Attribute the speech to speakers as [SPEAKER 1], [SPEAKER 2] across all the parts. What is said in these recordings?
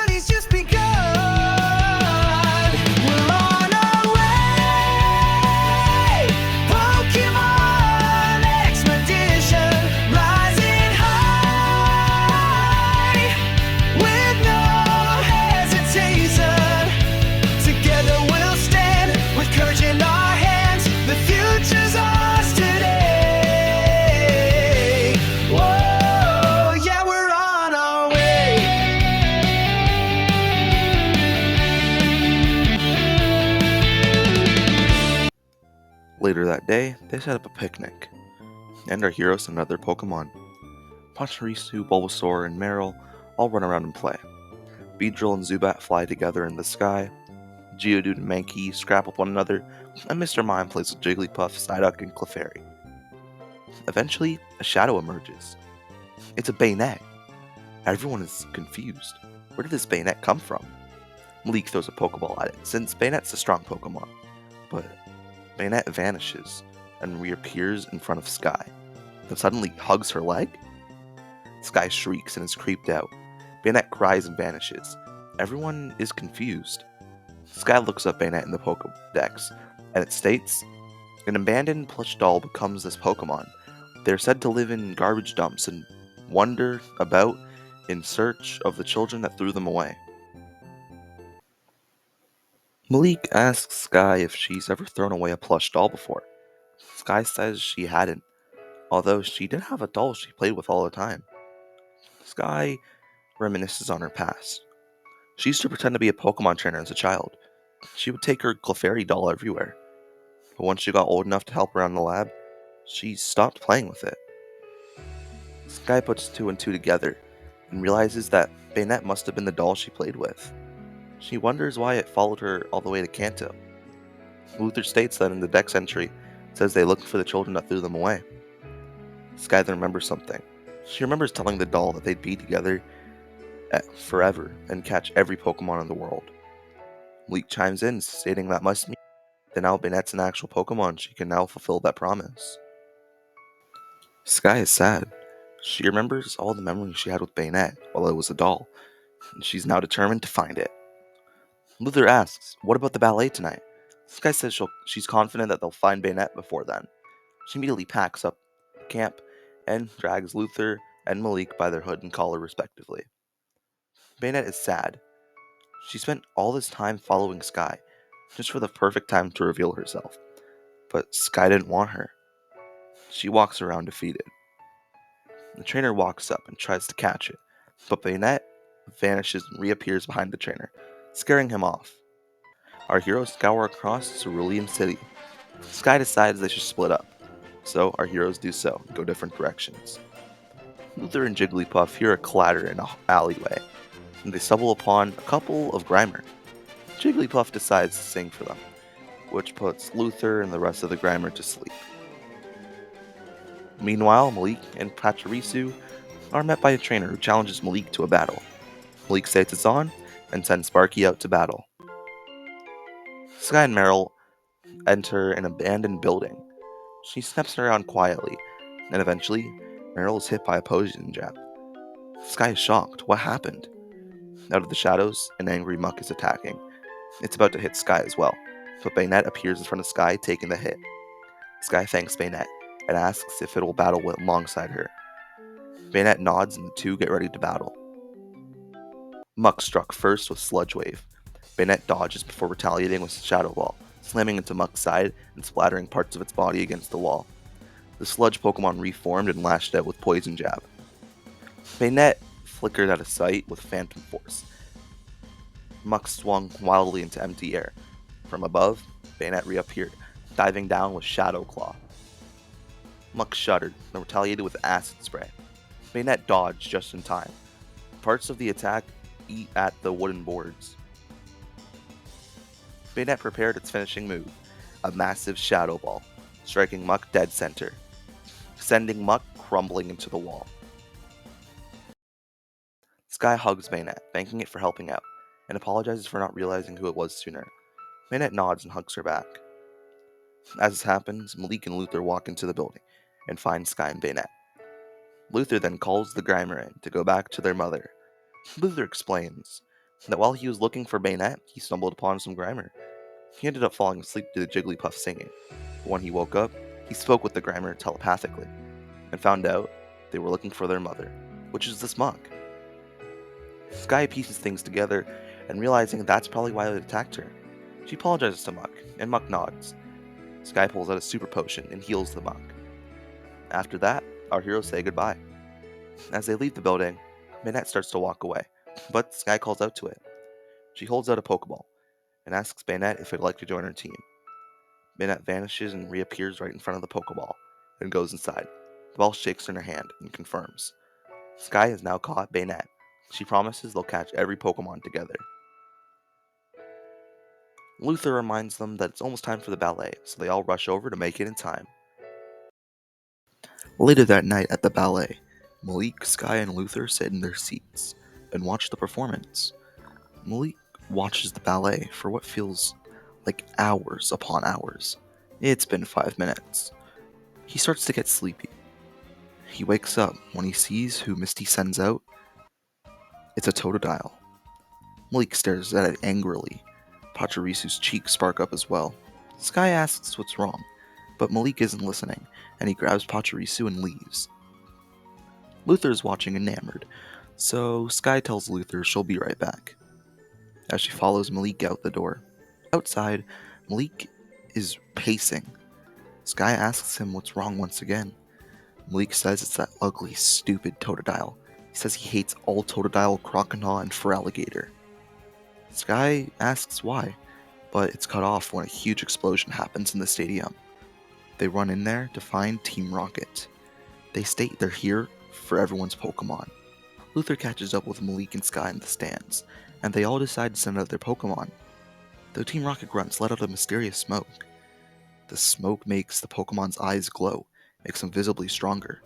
[SPEAKER 1] journey's just begun. We're on our way. Pokémon expedition, rising high with no hesitation. Together we'll stand with courage in our hands. The future's ours today. Whoa, yeah, we're on our way.
[SPEAKER 2] Later that day, they set up a picnic, and our heroes and other Pokemon. Pachirisu, Bulbasaur, and Meryl all run around and play. Beedrill and Zubat fly together in the sky. Geodude and Mankey scrap with one another, and Mr. Mime plays with Jigglypuff, Psyduck, and Clefairy. Eventually, a shadow emerges. It's a Banette. Everyone is confused. Where did this Banette come from? Malik throws a Pokeball at it, since Banette's a strong Pokemon. But Banette vanishes and reappears in front of Skye, then suddenly hugs her leg? Skye shrieks and is creeped out. Banette cries and vanishes. Everyone is confused. Skye looks up Banette in the Pokédex, and it states, an abandoned plush doll becomes this Pokemon. They're said to live in garbage dumps and wander about in search of the children that threw them away. Malik asks Skye if she's ever thrown away a plush doll before. Skye says she hadn't, although she did have a doll she played with all the time. Skye reminisces on her past. She used to pretend to be a Pokemon trainer as a child. She would take her Clefairy doll everywhere. But once she got old enough to help around the lab, she stopped playing with it. Skye puts two and two together and realizes that Banette must have been the doll she played with. She wonders why it followed her all the way to Kanto. Luther states that in the Dex entry, it says they looked for the children that threw them away. Skye then remembers something. She remembers telling the doll that they'd be together forever and catch every Pokemon in the world. Malik chimes in, stating that must mean that now Banette's an actual Pokemon, she can now fulfill that promise. Skye is sad. She remembers all the memories she had with Banette while it was a doll, and she's now determined to find it. Luther asks, what about the ballet tonight? Skye says she's confident that they'll find Banette before then. She immediately packs up camp and drags Luther and Malik by their hood and collar respectively. Banette is sad. She spent all this time following Skye, just for the perfect time to reveal herself. But Skye didn't want her. She walks around defeated. The trainer walks up and tries to catch it, but Banette vanishes and reappears behind the trainer, scaring him off. Our heroes scour across Cerulean City. Skye decides they should split up, so our heroes do so, go different directions. Luther and Jigglypuff hear a clatter in an alleyway, and they stumble upon a couple of Grimer. Jigglypuff decides to sing for them, which puts Luther and the rest of the Grimer to sleep. Meanwhile, Malik and Pachirisu are met by a trainer who challenges Malik to a battle. Malik states it's on, and sends Sparky out to battle. Skye and Meryl enter an abandoned building. She steps around quietly, and eventually, Meryl is hit by a poison jab. Skye is shocked. What happened? Out of the shadows, an angry Muk is attacking. It's about to hit Skye as well, but Banette appears in front of Skye, taking the hit. Skye thanks Banette and asks if it will battle alongside her. Banette nods and the two get ready to battle. Muk struck first with Sludge Wave. Banette dodges before retaliating with Shadow Ball, slamming into Muk's side and splattering parts of its body against the wall. The Sludge Pokemon reformed and lashed out with Poison Jab. Banette flickered out of sight with Phantom Force. Muk swung wildly into empty air. From above, Banette reappeared, diving down with Shadow Claw. Muk shuddered and retaliated with Acid Spray. Banette dodged just in time. Parts of the attack eat at the wooden boards. Banette prepared its finishing move, a massive Shadow Ball, striking Muk dead center, sending Muk crumbling into the wall. Skye hugs Banette, thanking it for helping out, and apologizes for not realizing who it was sooner. Banette nods and hugs her back. As this happens, Malik and Luther walk into the building and find Skye and Banette. Luther then calls the Grimer in to go back to their mother. Luther explains that while he was looking for Banette, he stumbled upon some grammar. He ended up falling asleep to the Jigglypuff singing. But when he woke up, he spoke with the grammar telepathically and found out they were looking for their mother, which is this Muk. Skye pieces things together and realizing that's probably why they attacked her. She apologizes to Muk, and Muk nods. Skye pulls out a super potion and heals the Muk. After that, our heroes say goodbye. As they leave the building, Banette starts to walk away, but Skye calls out to it. She holds out a Pokeball and asks Banette if it'd like to join her team. Banette vanishes and reappears right in front of the Pokeball and goes inside. The ball shakes in her hand and confirms. Skye has now caught Banette. She promises they'll catch every Pokemon together. Luther reminds them that it's almost time for the ballet, so they all rush over to make it in time. Later that night at the ballet, Malik, Skye, and Luther sit in their seats and watch the performance. Malik watches the ballet for what feels like hours upon hours. It's been 5 minutes. He starts to get sleepy. He wakes up when he sees who Misty sends out. It's a Totodile. Malik stares at it angrily. Pachirisu's cheeks spark up as well. Skye asks what's wrong, but Malik isn't listening, and he grabs Pachirisu and leaves. Luther is watching enamored, so Skye tells Luther she'll be right back. As she follows Malik out the door. Outside, Malik is pacing. Skye asks him what's wrong once again. Malik says it's that ugly, stupid Totodile. He says he hates all Totodile, Crocodile, and Feraligatr. Skye asks why, but it's cut off when a huge explosion happens in the stadium. They run in there to find Team Rocket. They state they're here for everyone's Pokemon. Luther catches up with Malik and Skye in the stands, and they all decide to send out their Pokemon. The Team Rocket grunts let out a mysterious smoke. The smoke makes the Pokemon's eyes glow, makes them visibly stronger.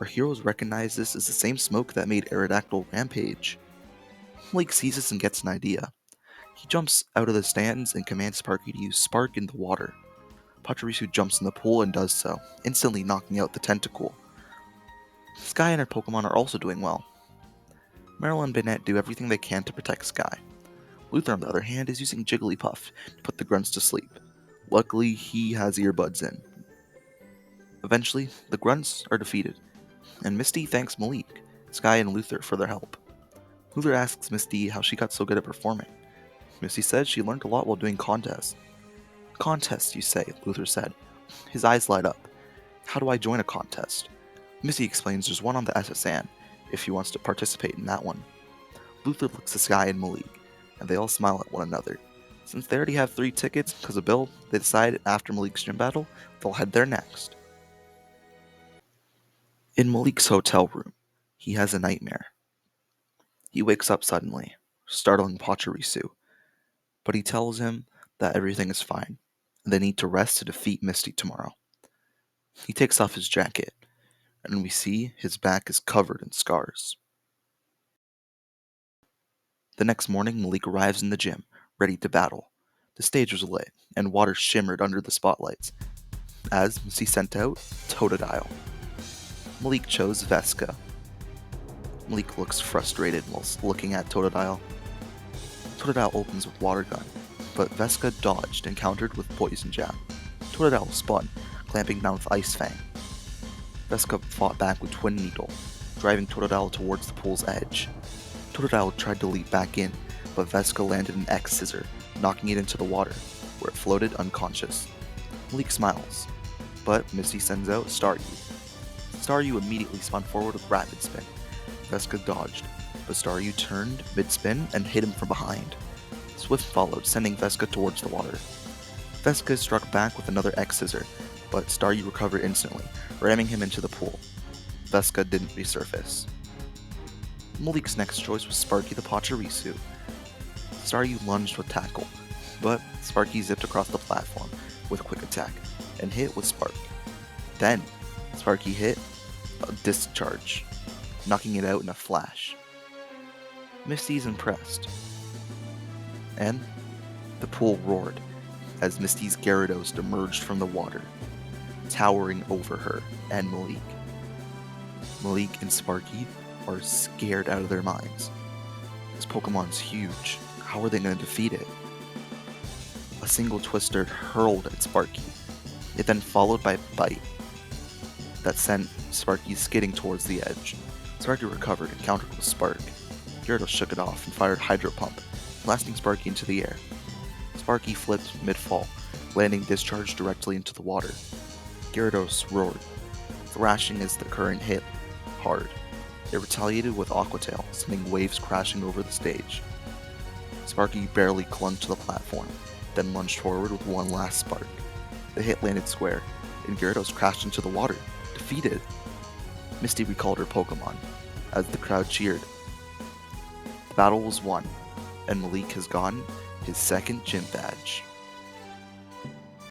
[SPEAKER 2] Our heroes recognize this as the same smoke that made Aerodactyl rampage. Malik sees this and gets an idea. He jumps out of the stands and commands Sparky to use Spark in the water. Pachirisu jumps in the pool and does so, instantly knocking out the Tentacool. Skye and her Pokemon are also doing well. Meryl and Banette do everything they can to protect Skye. Luther, on the other hand, is using Jigglypuff to put the grunts to sleep. Luckily, he has earbuds in. Eventually, the grunts are defeated, and Misty thanks Malik, Skye, and Luther for their help. Luther asks Misty how she got so good at performing. Misty says she learned a lot while doing contests. Contests, you say, Luther said. His eyes light up. How do I join a contest? Misty explains there's one on the SSN, if he wants to participate in that one. Luther looks at Skye and Malik, and they all smile at one another. Since they already have 3 tickets because of Bill, they decide after Malik's gym battle, they'll head there next. In Malik's hotel room, he has a nightmare. He wakes up suddenly, startling Pachirisu, but he tells him that everything is fine, and they need to rest to defeat Misty tomorrow. He takes off his jacket, and we see his back is covered in scars. The next morning, Malik arrives in the gym, ready to battle. The stage was lit, and water shimmered under the spotlights, as Misty sent out Totodile. Malik chose Veska. Malik looks frustrated whilst looking at Totodile. Totodile opens with Water Gun, but Veska dodged and countered with Poison Jab. Totodile spun, clamping down with Ice Fang. Veska fought back with Twin Needle, driving Totodile towards the pool's edge. Totodile tried to leap back in, but Veska landed an X Scissor, knocking it into the water, where it floated unconscious. Malik smiles, but Misty sends out Staryu. Staryu immediately spun forward with Rapid Spin. Veska dodged, but Staryu turned mid-spin and hit him from behind. Swift followed, sending Veska towards the water. Veska struck back with another X Scissor, but Staryu recovered instantly, ramming him into the pool. Veska didn't resurface. Malik's next choice was Sparky the Pachirisu. Staryu lunged with Tackle, but Sparky zipped across the platform with Quick Attack and hit with Spark. Then, Sparky hit a Discharge, knocking it out in a flash. Misty's impressed. And the pool roared as Misty's Gyarados emerged from the water, towering over her and Malik. Malik and Sparky are scared out of their minds. This Pokemon's huge. How are they going to defeat it? A single Twister hurled at Sparky. It then followed by a bite that sent Sparky skidding towards the edge. Sparky recovered and countered with Spark. Gyarados shook it off and fired Hydro Pump, blasting Sparky into the air. Sparky flipped mid-fall, landing discharged directly into the water. Gyarados roared, thrashing as the current hit hard. It retaliated with Aqua Tail, sending waves crashing over the stage. Sparky barely clung to the platform, then lunged forward with one last spark. The hit landed square, and Gyarados crashed into the water, defeated. Misty recalled her Pokemon, as the crowd cheered. The battle was won, and Malik has gotten his second gym badge.